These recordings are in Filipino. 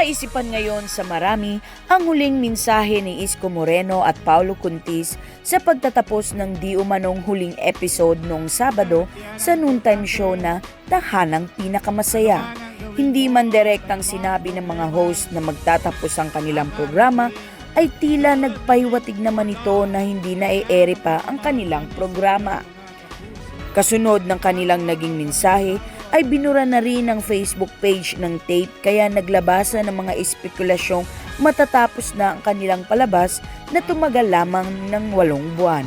Naisipan ngayon sa marami ang huling mensahe ni Isko Moreno at Paulo Contis sa pagtatapos ng di umanong huling episode noong Sabado sa noontime show na Tahanang Pinakamasaya. Hindi man direktang sinabi ng mga host na magtatapos ang kanilang programa, ay tila nagpahiwatig naman ito na hindi na-e-ere pa ang kanilang programa. Kasunod ng kanilang naging mensahe, ay binura na rin ang Facebook page ng tape kaya naglabasan ng mga espekulasyong matatapos na ang kanilang palabas na tumagal lamang ng 8 buwan.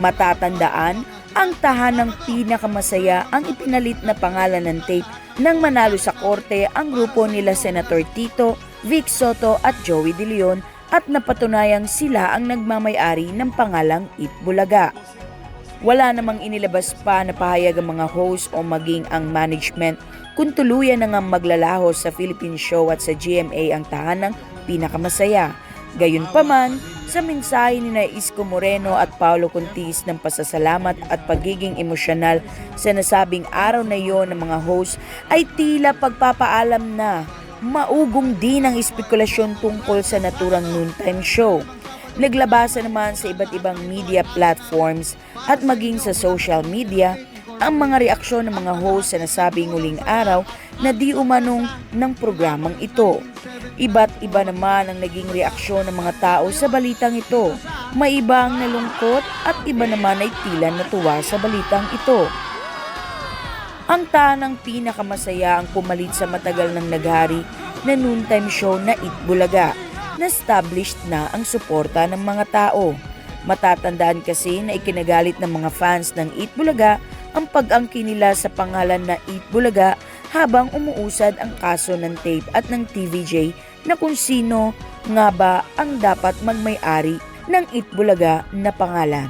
Matatandaan, ang Tahanang Pinakamasaya ang ipinalit na pangalan ng tape nang manalo sa korte ang grupo nila Senator Tito, Vic Soto at Joey De Leon at napatunayang sila ang nagmamay-ari ng pangalang Itbulaga. Wala namang inilabas pa na pahayag ang mga host o maging ang management kung tuluyan na nga maglalaho sa Philippine Show at sa GMA ang Tahanang Pinakamasaya. Gayunpaman, sa mensahe ni Isko Moreno at Paulo Contis ng pasasalamat at pagiging emosyonal sa nasabing araw na iyon ng mga host ay tila pagpapaalam na maugong din ang espekulasyon tungkol sa naturang noontime show. Naglabasan naman sa iba't ibang media platforms at maging sa social media ang mga reaksyon ng mga host sa nasabing huling araw na di umanong ng programang ito. Iba't iba naman ang naging reaksyon ng mga tao sa balitang ito. May iba ang nalungkot at iba naman ay tila natuwa sa balitang ito. Ang Tahanang Pinakamasaya ang pumalit sa matagal ng naghari na noontime show na Itbulaga. Na-established na ang suporta ng mga tao. Matatandaan kasi na ikinagalit ng mga fans ng Itbulaga ang pag-angkin nila sa pangalan na Itbulaga habang umuusad ang kaso ng tape at ng TVJ na kung sino nga ba ang dapat magmay-ari ng Itbulaga na pangalan.